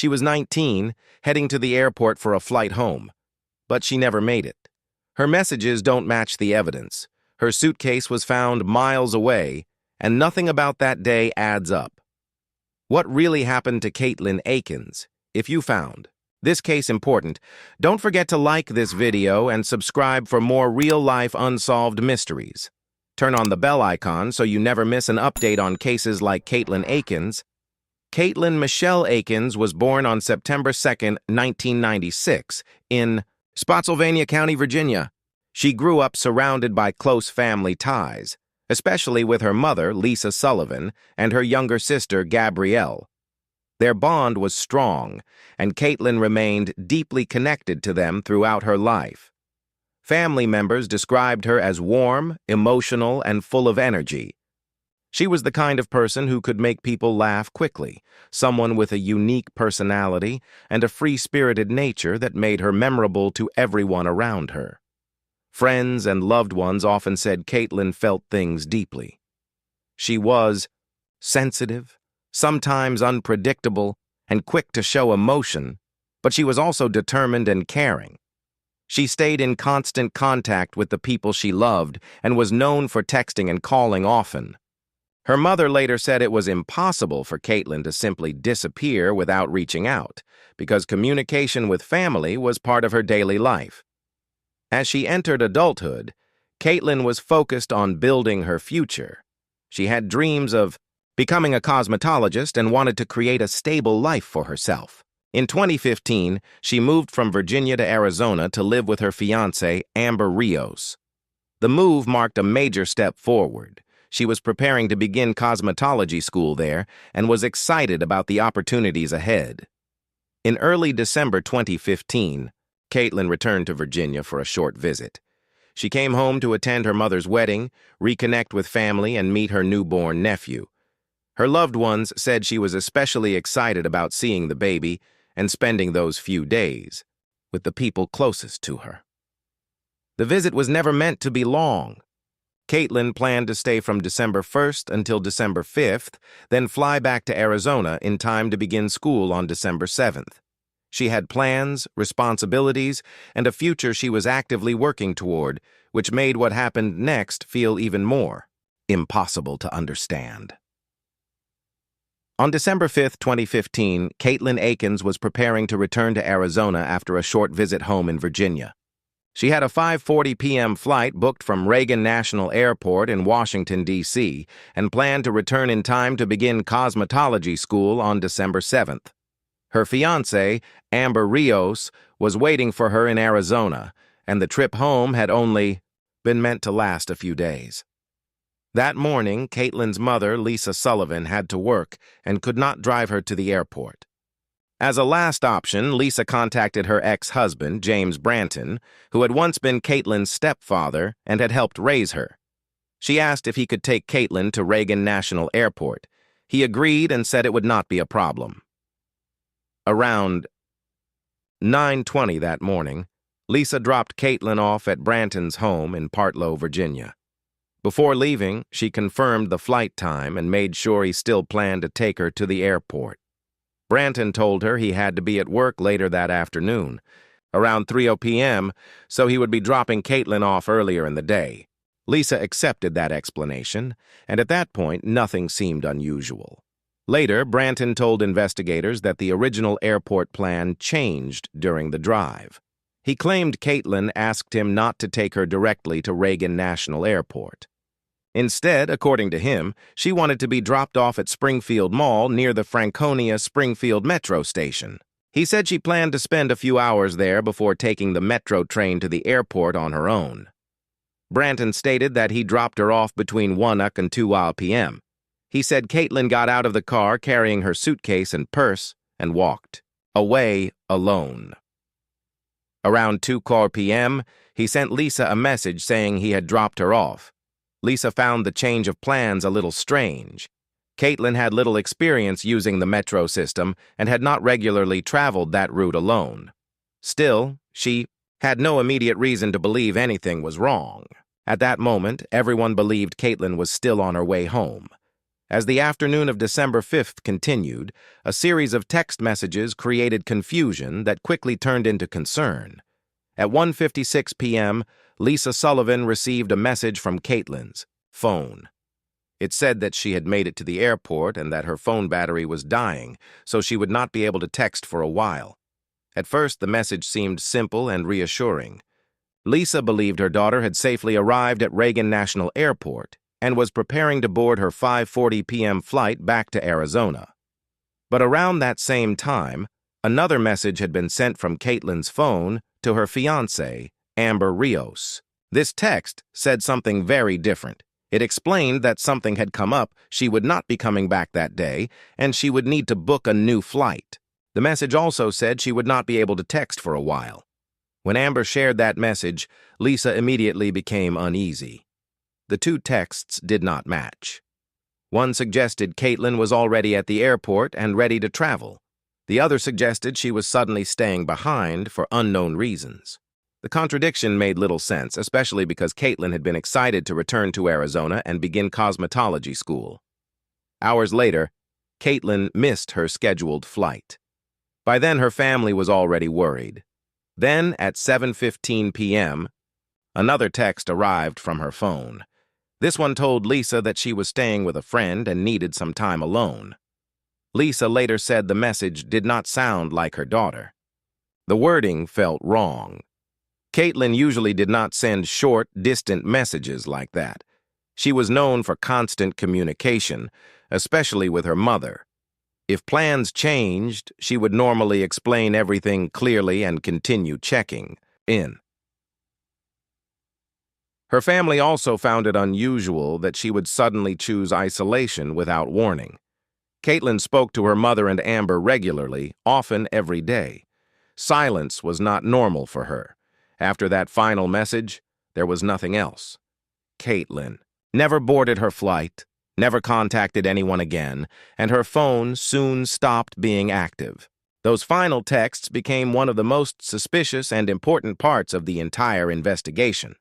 She was 19, heading to the airport for a flight home, but she never made it. Her messages don't match the evidence. Her suitcase was found miles away, and nothing about that day adds up. What really happened to Katelin Akens? If you found this case important, don't forget to like this video and subscribe for more real-life unsolved mysteries. Turn on the bell icon so you never miss an update on cases like Katelin Akens. Katelin Michelle Akens was born on September 2, 1996, in Spotsylvania County, Virginia. She grew up surrounded by close family ties, especially with her mother, Lisa Sullivan, and her younger sister, Gabrielle. Their bond was strong, and Katelin remained deeply connected to them throughout her life. Family members described her as warm, emotional, and full of energy. She was the kind of person who could make people laugh quickly, someone with a unique personality and a free-spirited nature that made her memorable to everyone around her. Friends and loved ones often said Katelin felt things deeply. She was sensitive, sometimes unpredictable, and quick to show emotion, but she was also determined and caring. She stayed in constant contact with the people she loved and was known for texting and calling often. Her mother later said it was impossible for Katelin to simply disappear without reaching out, because communication with family was part of her daily life. As she entered adulthood, Katelin was focused on building her future. She had dreams of becoming a cosmetologist and wanted to create a stable life for herself. In 2015, she moved from Virginia to Arizona to live with her fiancé, Amber Rios. The move marked a major step forward. She was preparing to begin cosmetology school there and was excited about the opportunities ahead. In early December 2015, Katelin returned to Virginia for a short visit. She came home to attend her mother's wedding, reconnect with family, and meet her newborn nephew. Her loved ones said she was especially excited about seeing the baby and spending those few days with the people closest to her. The visit was never meant to be long. Katelin planned to stay from December 1st until December 5th, then fly back to Arizona in time to begin school on December 7th. She had plans, responsibilities, and a future she was actively working toward, which made what happened next feel even more impossible to understand. On December 5, 2015, Katelin Akens was preparing to return to Arizona after a short visit home in Virginia. She had a 5:40 p.m. flight booked from Reagan National Airport in Washington, D.C., and planned to return in time to begin cosmetology school on December 7th. Her fiancé, Amber Rios, was waiting for her in Arizona, and the trip home had only been meant to last a few days. That morning, Katelin's mother, Lisa Sullivan, had to work and could not drive her to the airport. As a last option, Lisa contacted her ex-husband, James Branton, who had once been Katelin's stepfather and had helped raise her. She asked if he could take Katelin to Reagan National Airport. He agreed and said it would not be a problem. Around 9:20 that morning, Lisa dropped Katelin off at Branton's home in Partlow, Virginia. Before leaving, she confirmed the flight time and made sure he still planned to take her to the airport. Branton told her he had to be at work later that afternoon, around 3:00 p.m., so he would be dropping Katelin off earlier in the day. Lisa accepted that explanation, and at that point, nothing seemed unusual. Later, Branton told investigators that the original airport plan changed during the drive. He claimed Katelin asked him not to take her directly to Reagan National Airport. Instead, according to him, she wanted to be dropped off at Springfield Mall near the Franconia-Springfield Metro station. He said she planned to spend a few hours there before taking the Metro train to the airport on her own. Branton stated that he dropped her off between 1 and 2 p.m. He said Katelin got out of the car carrying her suitcase and purse and walked away alone. Around 2 p.m., he sent Lisa a message saying he had dropped her off. Lisa found the change of plans a little strange. Katelin had little experience using the metro system and had not regularly traveled that route alone. Still, she had no immediate reason to believe anything was wrong. At that moment, everyone believed Katelin was still on her way home. As the afternoon of December 5th continued, a series of text messages created confusion that quickly turned into concern. At 1:56 p.m., Lisa Sullivan received a message from Katelin's phone. It said that she had made it to the airport and that her phone battery was dying, so she would not be able to text for a while. At first, the message seemed simple and reassuring. Lisa believed her daughter had safely arrived at Reagan National Airport and was preparing to board her 5:40 p.m. flight back to Arizona. But around that same time, another message had been sent from Katelin's phone to her fiancée, Amber Rios. This text said something very different. It explained that something had come up, she would not be coming back that day, and she would need to book a new flight. The message also said she would not be able to text for a while. When Amber shared that message, Lisa immediately became uneasy. The two texts did not match. One suggested Katelin was already at the airport and ready to travel. The other suggested she was suddenly staying behind for unknown reasons. The contradiction made little sense, especially because Katelin had been excited to return to Arizona and begin cosmetology school. Hours later, Katelin missed her scheduled flight. By then, her family was already worried. Then, at 7:15 p.m., another text arrived from her phone. This one told Lisa that she was staying with a friend and needed some time alone. Lisa later said the message did not sound like her daughter. The wording felt wrong. Katelin usually did not send short, distant messages like that. She was known for constant communication, especially with her mother. If plans changed, she would normally explain everything clearly and continue checking in. Her family also found it unusual that she would suddenly choose isolation without warning. Katelin spoke to her mother and Amber regularly, often every day. Silence was not normal for her. After that final message, there was nothing else. Katelin never boarded her flight, never contacted anyone again, and her phone soon stopped being active. Those final texts became one of the most suspicious and important parts of the entire investigation.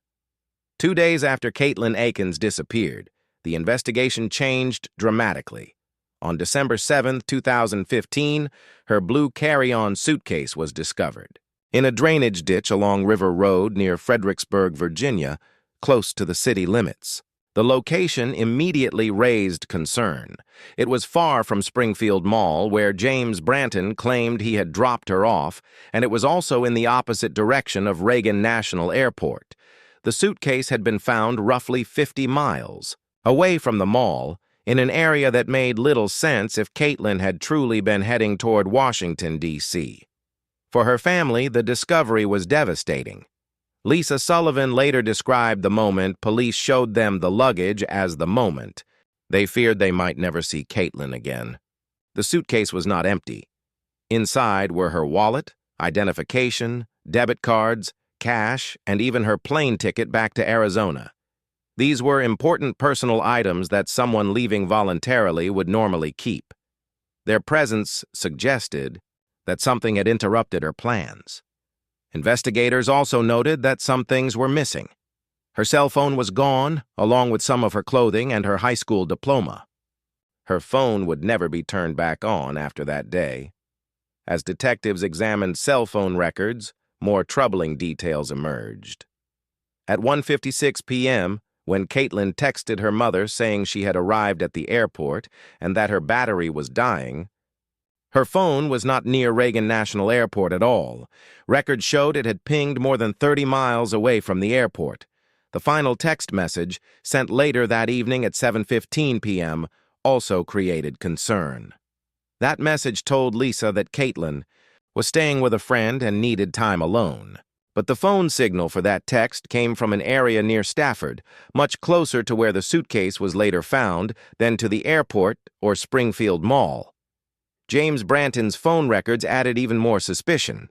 2 days after Katelin Akens disappeared, the investigation changed dramatically. On December 7, 2015, her blue carry-on suitcase was discovered in a drainage ditch along River Road near Fredericksburg, Virginia, close to the city limits. The location immediately raised concern. It was far from Springfield Mall, where James Branton claimed he had dropped her off, and it was also in the opposite direction of Reagan National Airport. The suitcase had been found roughly 50 miles away from the mall, in an area that made little sense if Katelin had truly been heading toward Washington, D.C. For her family, the discovery was devastating. Lisa Sullivan later described the moment police showed them the luggage as the moment. They feared they might never see Katelin again. The suitcase was not empty. Inside were her wallet, identification, debit cards, cash, and even her plane ticket back to Arizona. These were important personal items that someone leaving voluntarily would normally keep. Their presence suggested that something had interrupted her plans. Investigators also noted that some things were missing. Her cell phone was gone, along with some of her clothing and her high school diploma. Her phone would never be turned back on after that day. As detectives examined cell phone records, more troubling details emerged. At 1:56 p.m., when Katelin texted her mother saying she had arrived at the airport and that her battery was dying, her phone was not near Reagan National Airport at all. Records showed it had pinged more than 30 miles away from the airport. The final text message, sent later that evening at 7:15 p.m., also created concern. That message told Lisa that Katelin was staying with a friend and needed time alone. But the phone signal for that text came from an area near Stafford, much closer to where the suitcase was later found than to the airport or Springfield Mall. James Branton's phone records added even more suspicion.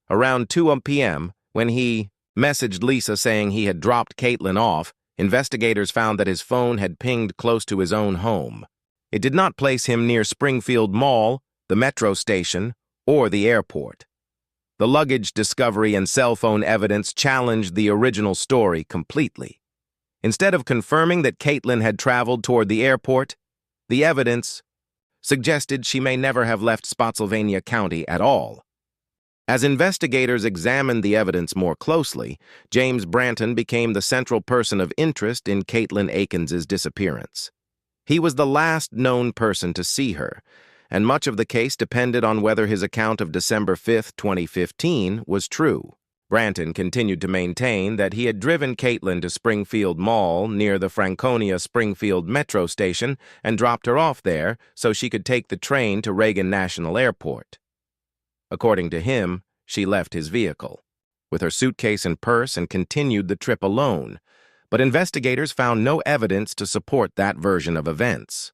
Around 2 p.m., when he messaged Lisa saying he had dropped Katelin off, investigators found that his phone had pinged close to his own home. It did not place him near Springfield Mall, the metro station, or the airport. The luggage discovery and cell phone evidence challenged the original story completely. Instead of confirming that Katelin had traveled toward the airport, The evidence suggested she may never have left Spotsylvania County at all. As investigators examined the evidence more closely, James Branton became the central person of interest in Katelin Akens' disappearance. He was the last known person to see her, and much of the case depended on whether his account of December 5, 2015 was true. Branton continued to maintain that he had driven Katelin to Springfield Mall near the Franconia-Springfield metro station and dropped her off there so she could take the train to Reagan National Airport. According to him, she left his vehicle with her suitcase and purse and continued the trip alone, but investigators found no evidence to support that version of events.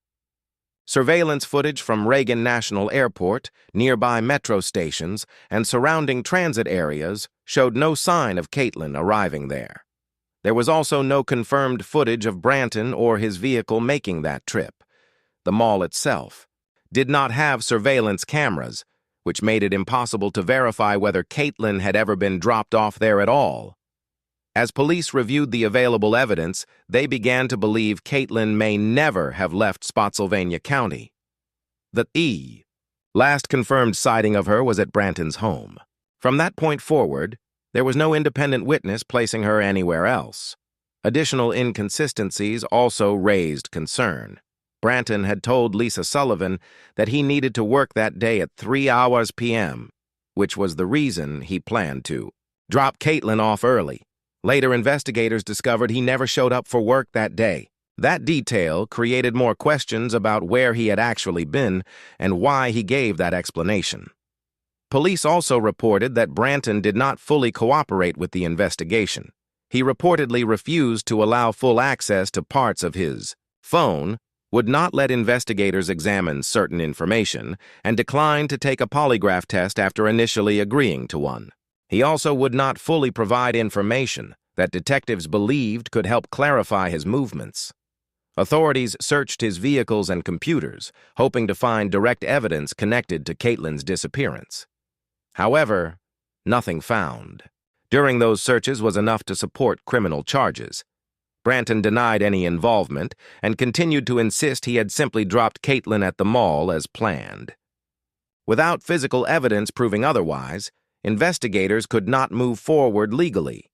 Surveillance footage from Reagan National Airport, nearby metro stations, and surrounding transit areas showed no sign of Katelin arriving there. There was also no confirmed footage of Branton or his vehicle making that trip. The mall itself did not have surveillance cameras, which made it impossible to verify whether Katelin had ever been dropped off there at all. As police reviewed the available evidence, they began to believe Katelin may never have left Spotsylvania County. The last confirmed sighting of her was at Branton's home. From that point forward, there was no independent witness placing her anywhere else. Additional inconsistencies also raised concern. Branton had told Lisa Sullivan that he needed to work that day at 3 p.m., which was the reason he planned to drop Katelin off early. Later, investigators discovered he never showed up for work that day. That detail created more questions about where he had actually been and why he gave that explanation. Police also reported that Branton did not fully cooperate with the investigation. He reportedly refused to allow full access to parts of his phone, would not let investigators examine certain information, and declined to take a polygraph test after initially agreeing to one. He also would not fully provide information that detectives believed could help clarify his movements. Authorities searched his vehicles and computers, hoping to find direct evidence connected to Katelin's disappearance. However, nothing found. During those searches was enough to support criminal charges. Branton denied any involvement and continued to insist he had simply dropped Katelin at the mall as planned. Without physical evidence proving otherwise, investigators could not move forward legally.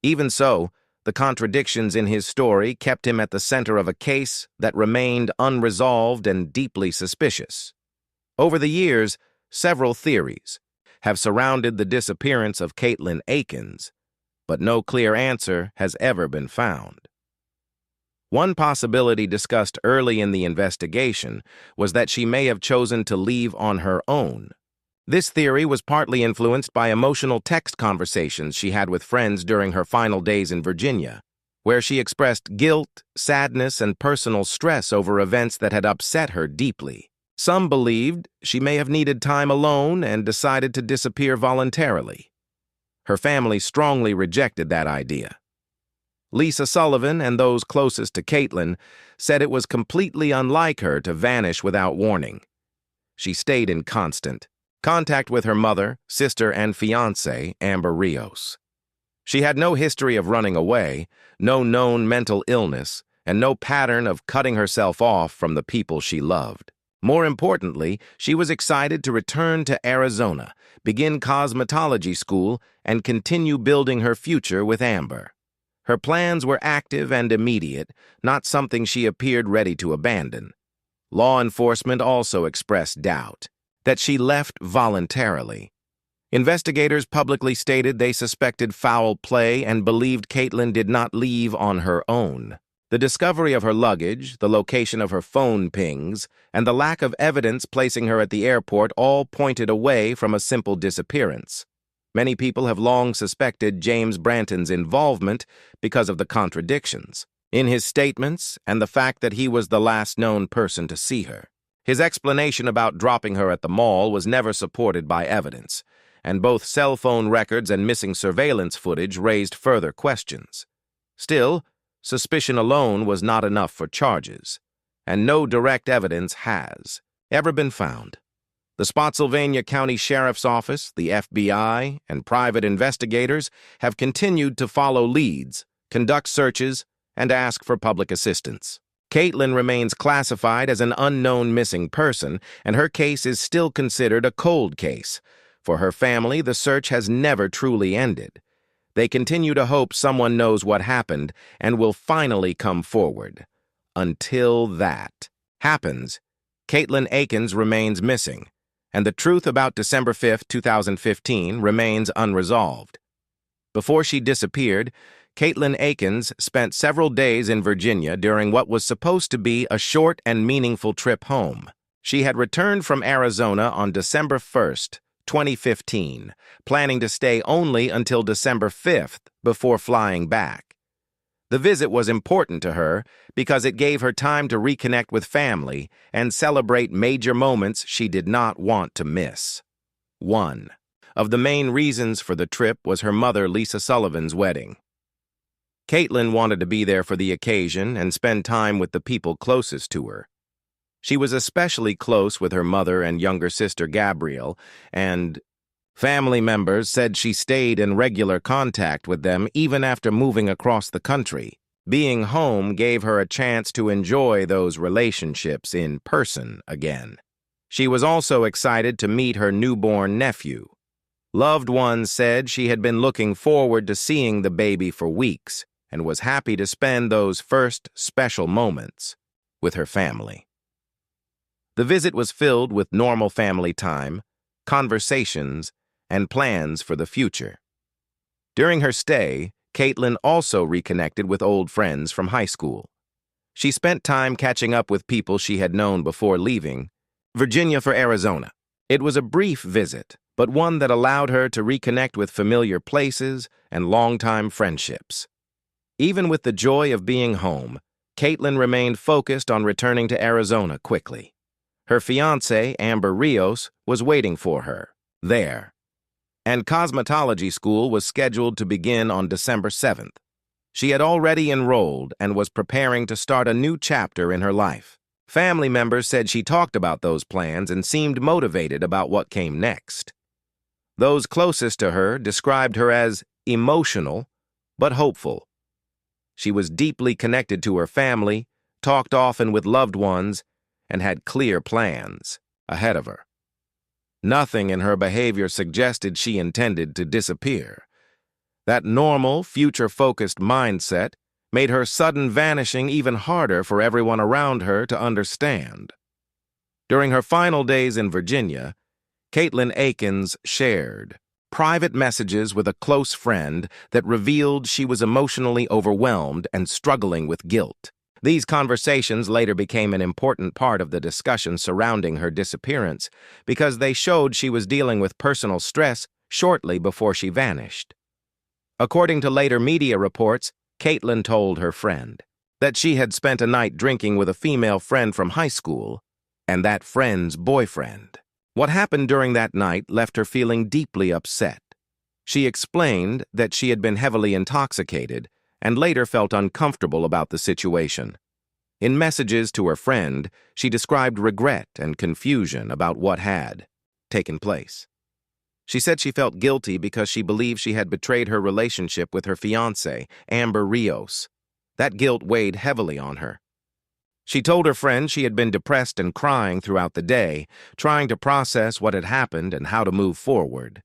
Even so, the contradictions in his story kept him at the center of a case that remained unresolved and deeply suspicious. Over the years, several theories have surrounded the disappearance of Katelin Akens, but no clear answer has ever been found. One possibility discussed early in the investigation was that she may have chosen to leave on her own. This theory was partly influenced by emotional text conversations she had with friends during her final days in Virginia, where she expressed guilt, sadness, and personal stress over events that had upset her deeply. Some believed she may have needed time alone and decided to disappear voluntarily. Her family strongly rejected that idea. Lisa Sullivan and those closest to Katelin said it was completely unlike her to vanish without warning. She stayed in constant contact with her mother, sister, and fiancé, Amber Rios. She had no history of running away, no known mental illness, and no pattern of cutting herself off from the people she loved. More importantly, she was excited to return to Arizona, begin cosmetology school, and continue building her future with Amber. Her plans were active and immediate, not something she appeared ready to abandon. Law enforcement also expressed doubt that she left voluntarily. Investigators publicly stated they suspected foul play and believed Katelin did not leave on her own. The discovery of her luggage, the location of her phone pings, and the lack of evidence placing her at the airport all pointed away from a simple disappearance. Many people have long suspected James Branton's involvement because of the contradictions in his statements and the fact that he was the last known person to see her. His explanation about dropping her at the mall was never supported by evidence, and both cell phone records and missing surveillance footage raised further questions. Still, suspicion alone was not enough for charges, and no direct evidence has ever been found. The Spotsylvania County Sheriff's Office, the FBI, and private investigators have continued to follow leads, conduct searches, and ask for public assistance. Katelin remains classified as an unknown missing person, and her case is still considered a cold case. For her family, the search has never truly ended. They continue to hope someone knows what happened and will finally come forward. Until that happens, Katelin Akens remains missing, and the truth about December 5, 2015 remains unresolved. Before she disappeared, Katelin Akens spent several days in Virginia during what was supposed to be a short and meaningful trip home. She had returned from Arizona on December 1st, 2015, planning to stay only until December 5th before flying back. The visit was important to her because it gave her time to reconnect with family and celebrate major moments she did not want to miss. One of the main reasons for the trip was her mother, Lisa Sullivan's wedding. Katelin wanted to be there for the occasion and spend time with the people closest to her. She was especially close with her mother and younger sister Gabrielle, and family members said she stayed in regular contact with them even after moving across the country. Being home gave her a chance to enjoy those relationships in person again. She was also excited to meet her newborn nephew. Loved ones said she had been looking forward to seeing the baby for weeks and was happy to spend those first special moments with her family. The visit was filled with normal family time, conversations, and plans for the future. During her stay, Katelin also reconnected with old friends from high school. She spent time catching up with people she had known before leaving Virginia for Arizona. It was a brief visit, but one that allowed her to reconnect with familiar places and longtime friendships. Even with the joy of being home, Katelin remained focused on returning to Arizona quickly. Her fiancé, Amber Rios, was waiting for her there, and cosmetology school was scheduled to begin on December 7th. She had already enrolled and was preparing to start a new chapter in her life. Family members said she talked about those plans and seemed motivated about what came next. Those closest to her described her as emotional but hopeful. She was deeply connected to her family, talked often with loved ones, and had clear plans ahead of her. Nothing in her behavior suggested she intended to disappear. That normal, future-focused mindset made her sudden vanishing even harder for everyone around her to understand. During her final days in Virginia, Katelin Akens shared private messages with a close friend that revealed she was emotionally overwhelmed and struggling with guilt. These conversations later became an important part of the discussion surrounding her disappearance because they showed she was dealing with personal stress shortly before she vanished. According to later media reports, Katelin told her friend that she had spent a night drinking with a female friend from high school and that friend's boyfriend. What happened during that night left her feeling deeply upset. She explained that she had been heavily intoxicated and later felt uncomfortable about the situation. In messages to her friend, she described regret and confusion about what had taken place. She said she felt guilty because she believed she had betrayed her relationship with her fiancé, Amber Rios. That guilt weighed heavily on her. She told her friend she had been depressed and crying throughout the day, trying to process what had happened and how to move forward.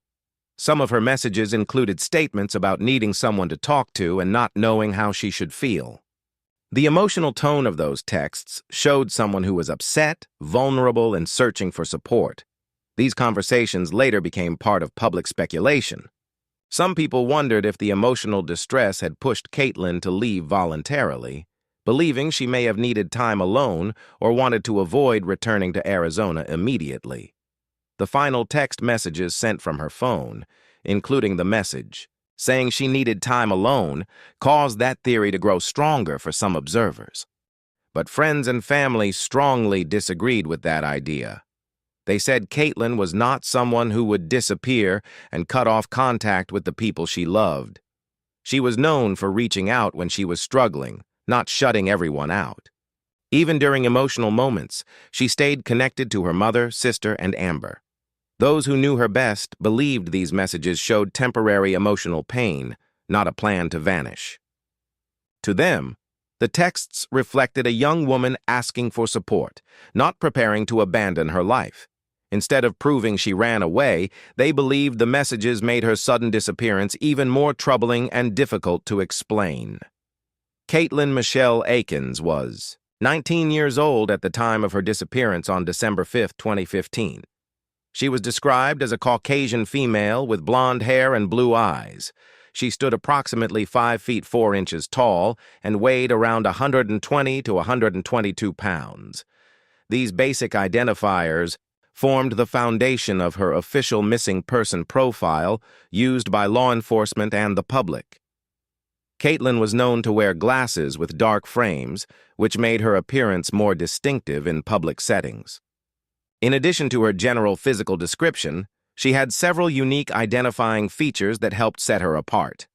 Some of her messages included statements about needing someone to talk to and not knowing how she should feel. The emotional tone of those texts showed someone who was upset, vulnerable, and searching for support. These conversations later became part of public speculation. Some people wondered if the emotional distress had pushed Katelin to leave voluntarily, believing she may have needed time alone or wanted to avoid returning to Arizona immediately. The final text messages sent from her phone, including the message saying she needed time alone, caused that theory to grow stronger for some observers. But friends and family strongly disagreed with that idea. They said Katelin was not someone who would disappear and cut off contact with the people she loved. She was known for reaching out when she was struggling, not shutting everyone out. Even during emotional moments, she stayed connected to her mother, sister, and Amber. Those who knew her best believed these messages showed temporary emotional pain, not a plan to vanish. To them, The texts reflected a young woman asking for support, not preparing to abandon her life. Instead of proving she ran away, they believed the messages made her sudden disappearance even more troubling and difficult to explain. Katelin Michelle Akens was 19 years old at the time of her disappearance on December 5, 2015. She was described as a Caucasian female with blonde hair and blue eyes. She stood approximately 5 feet 4 inches tall and weighed around 120 to 122 pounds. These basic identifiers formed the foundation of her official missing person profile used by law enforcement and the public. Katelin was known to wear glasses with dark frames, which made her appearance more distinctive in public settings. In addition to her general physical description, she had several unique identifying features that helped set her apart.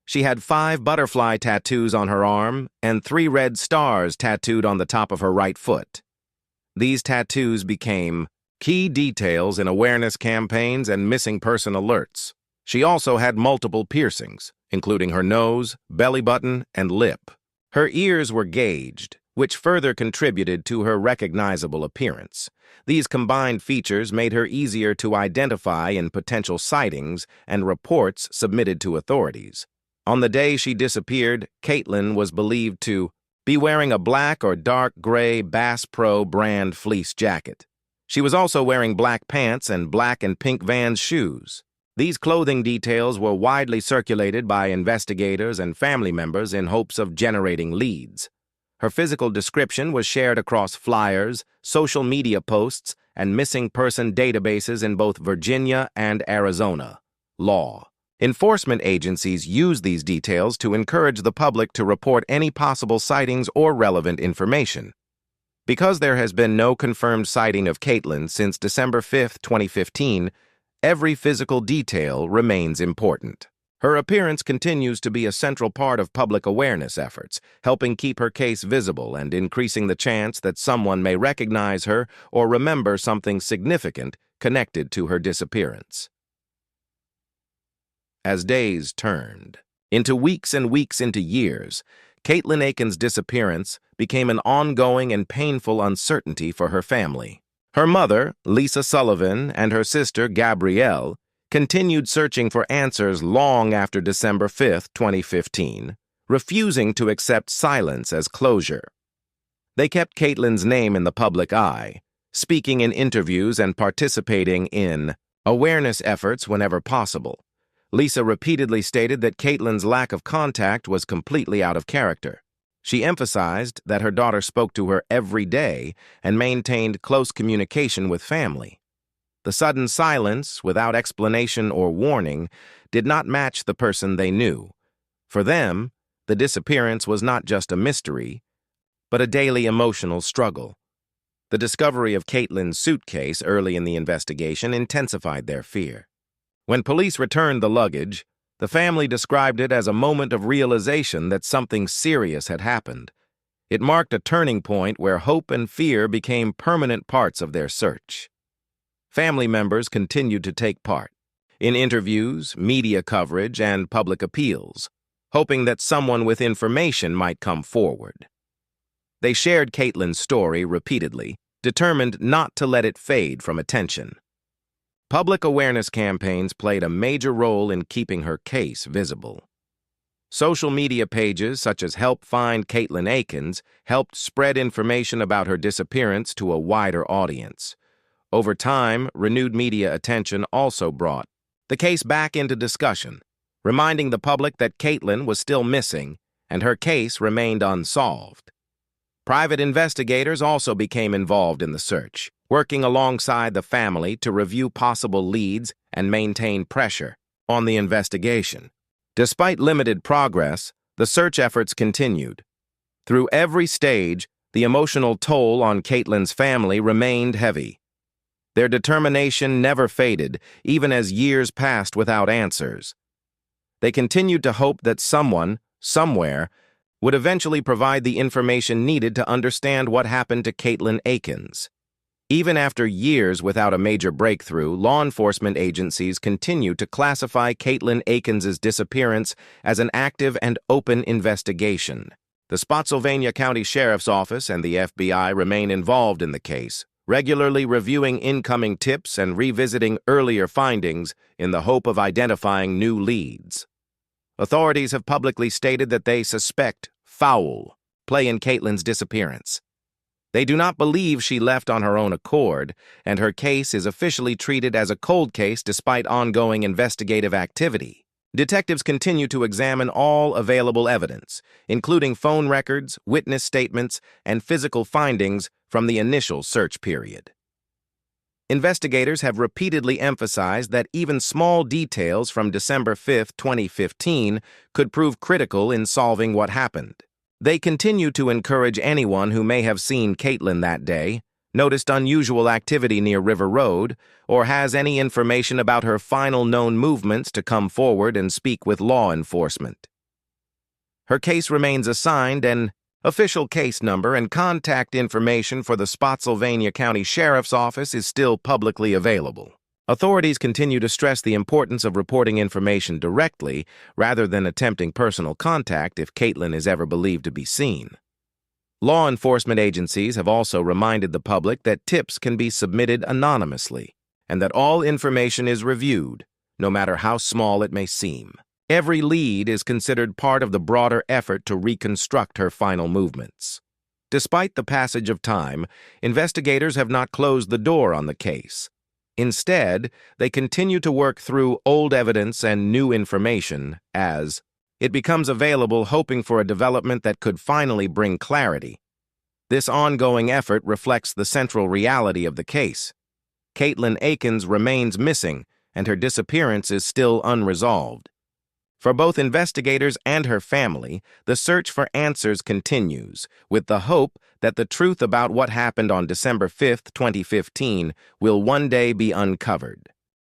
She had 5 butterfly tattoos on her arm and 3 red stars tattooed on the top of her right foot. These tattoos became key details in awareness campaigns and missing person alerts. She also had multiple piercings, including her nose, belly button, and lip. Her ears were gauged, which further contributed to her recognizable appearance. These combined features made her easier to identify in potential sightings and reports submitted to authorities. On the day she disappeared, Katelin was believed to be wearing a black or dark gray Bass Pro brand fleece jacket. She was also wearing black pants and black and pink Vans shoes. These clothing details were widely circulated by investigators and family members in hopes of generating leads. Her physical description was shared across flyers, social media posts, and missing person databases in both Virginia and Arizona. Law enforcement agencies use these details to encourage the public to report any possible sightings or relevant information. Because there has been no confirmed sighting of Katelin since December 5, 2015, every physical detail remains important. Her appearance continues to be a central part of public awareness efforts, helping keep her case visible and increasing the chance that someone may recognize her or remember something significant connected to her disappearance. As days turned into weeks and weeks into years, Katelin Akens' disappearance became an ongoing and painful uncertainty for her family. Her mother, Lisa Sullivan, and her sister, Gabrielle, continued searching for answers long after December 5, 2015, refusing to accept silence as closure. They kept Katelin's name in the public eye, speaking in interviews and participating in awareness efforts whenever possible. Lisa repeatedly stated that Katelin's lack of contact was completely out of character. She emphasized that her daughter spoke to her every day and maintained close communication with family. The sudden silence, without explanation or warning, did not match the person they knew. For them, the disappearance was not just a mystery, but a daily emotional struggle. The discovery of Katelin's suitcase early in the investigation intensified their fear. When police returned the luggage, the family described it as a moment of realization that something serious had happened. It marked a turning point where hope and fear became permanent parts of their search. Family members continued to take part in interviews, media coverage, and public appeals, hoping that someone with information might come forward. They shared Katelin's story repeatedly, determined not to let it fade from attention. Public awareness campaigns played a major role in keeping her case visible. Social media pages such as Help Find Katelin Akens helped spread information about her disappearance to a wider audience. Over time, renewed media attention also brought the case back into discussion, reminding the public that Katelin was still missing and her case remained unsolved. Private investigators also became involved in the search, working alongside the family to review possible leads and maintain pressure on the investigation. Despite limited progress, the search efforts continued. Through every stage, the emotional toll on Katelin's family remained heavy. Their determination never faded, even as years passed without answers. They continued to hope that someone, somewhere, would eventually provide the information needed to understand what happened to Katelin Akens. Even after years without a major breakthrough, law enforcement agencies continue to classify Katelin Akens' disappearance as an active and open investigation. The Spotsylvania County Sheriff's Office and the FBI remain involved in the case, regularly reviewing incoming tips and revisiting earlier findings in the hope of identifying new leads. Authorities have publicly stated that they suspect foul play in Katelin's disappearance. They do not believe she left on her own accord, and her case is officially treated as a cold case despite ongoing investigative activity. Detectives continue to examine all available evidence, including phone records, witness statements, and physical findings from the initial search period. Investigators have repeatedly emphasized that even small details from December 5, 2015 could prove critical in solving what happened. They continue to encourage anyone who may have seen Katelin that day, noticed unusual activity near River Road, or has any information about her final known movements to come forward and speak with law enforcement. Her case remains assigned an official case number, and contact information for the Spotsylvania County Sheriff's Office is still publicly available. Authorities continue to stress the importance of reporting information directly rather than attempting personal contact if Katelin is ever believed to be seen. Law enforcement agencies have also reminded the public that tips can be submitted anonymously and that all information is reviewed, no matter how small it may seem. Every lead is considered part of the broader effort to reconstruct her final movements. Despite the passage of time, investigators have not closed the door on the case. Instead, they continue to work through old evidence and new information as it becomes available, hoping for a development that could finally bring clarity. This ongoing effort reflects the central reality of the case. Katelin Akens remains missing, and her disappearance is still unresolved. For both investigators and her family, the search for answers continues, with the hope that the truth about what happened on December 5, 2015 will one day be uncovered.